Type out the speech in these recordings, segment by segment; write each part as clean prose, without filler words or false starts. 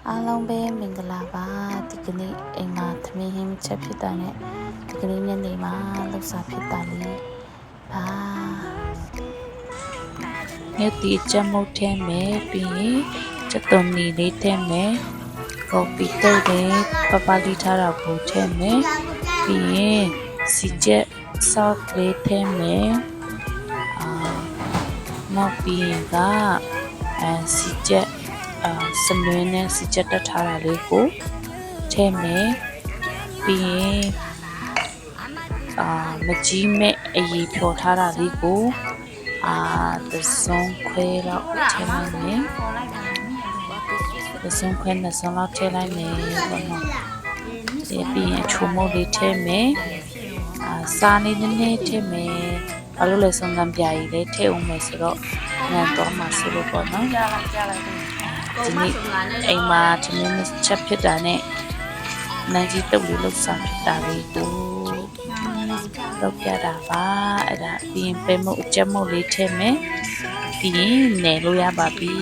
အားလုံးပဲမင်္ဂလာပါဒီကနေ့အိမ်မှာသမီးဟင်းချက်ဖြစ်တာနဲ့ဒီကနေ့ညနေမှာလှုပ်စားဖြစ်တာလေးပါမြတ်တီချက်မုတ်ထဲမယ်ပြီးရင်ချက်သွန်နီလေးထဲမယ်ကော်ပီတုတ်တယ်ပပလီထားတာကိုထဲမယ်ပြီးရင်စီချက်ဆော့လေးထဲမယ်နောက်ပြီးရင်ကစီချက်စနွေးနဲ့စီချက်တက်ထားတာလေးကိုထည့်မယ်ပြီးရင်မကြီးမဲ့အရေးဖြော်ထားတာလေးကိုသစုံခွဲတော့ထည့်လိုက်မယ်သစုံခွဲနဲ့စုံလောက်ထည့်လိုက်မယ်ပေါ့နော်ပြီးရင်အချိုမုတ်လေးထည့်မယ်စားနေနည်းနည်းထည့်မယ်ဘာလို့လဲစုံစမ်းပြရည်လေးထည့်အောင်မယ်ဆိုတော့ငန်တော့မှဆိုလို့ပေါ့နော်ဒီနေ့အိမ်မှာသမီးချက်ဖြစ်တာနဲ့နန်းကြီးတုပ်လေးလှုပ်ဆောင်ဖြစ်တာလေးကိုလုပ်ပြတာပါအဲ့ဒါပြီးရင်ပဲမုတ်အကျက်မုတ်လေးထည့်မယ်ပြီးရင်နယ်လို့ရပါပြီ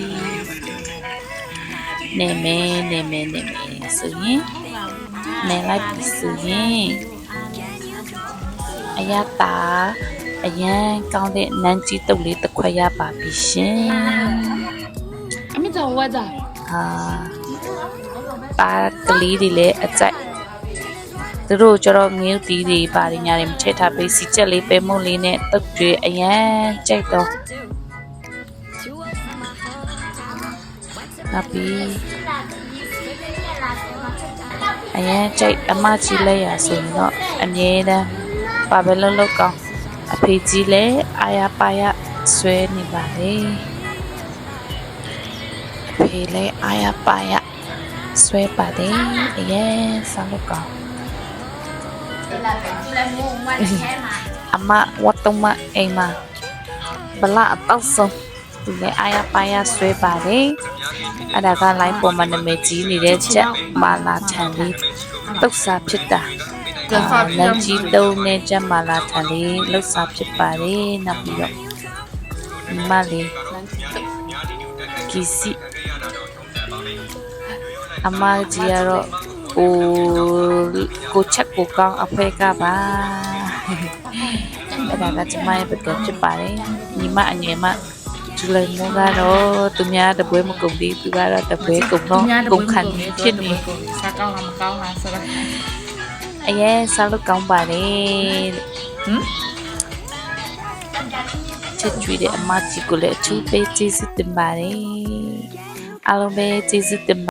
နယ်မယ်ဆိုရင်နယ်လိုက်ပြီဆိုရင်အရတာအရန်ကောင်းတဲ့နန်းကြီးတုပ်လေးတစ်ခွက်ရပါပြီရှင်အမေကြောင့်ဝါကြပါကလေးတွေလည်းအကြိုက်သူတို့ကျတော့ငင်းတီးတွေပါညာတွေမထည့်ထားပေးစီချက်လေးပဲမုတ်လေးနဲ့တုပ်တွေအရန်ကြိုက်တော့နောက်ပြီးအရန်ကြိုက်အမကြီးလဲရဆိုရင်တော့အမြဲတမ်းပါပဲလုံးကောင်းအဖေကြီးလည်းအာရပါရဆွဲနေပါလေအဖေလည်းအာရပါရဆွဲပါတယ်အရင်ဆောင်းကောင်းအမဝတ်တုံးမအိမ်မှာဘလာအတော့ဆုံးသူလည်းအာရပါရဆွဲပါတယ်အဲ့ဒါကလိုင်းပေါ်မှာနာမည်ကြီးနေတဲ့ချက်မာလာထန်လေးတုတ်စာဖြစ်တာလမ်းကြီးတုံးနဲ့ချက်မာလာထန်လေးလှုပ်စာဖြစ်ပါတယ်နောက်ပြီးတော့မလေးကီစီအမကြီးကတော့ကိုချက်ကိုကောင်းအဖွဲကပါအဲ့ဒါကကျမရဲ့ပကဖြစ်ပါတယ်ညီမအငယ်မကျလမိုးကတော့သူများတပွဲမကုန်သေးသူကတော့တပွဲကုန်တော့ကုန်ခန့်ဖြစ်နေစားကောင်းလားမကောင်းလားဆိုတော့အရင်စားလို့ကောင်းပါတယ်ချစ်ကြွေတဲ့အမကြီးကိုလည်းအထူးပဲကျေးဇူးတင်ပါတယ်အားလုံးပဲကျေးဇူးတင်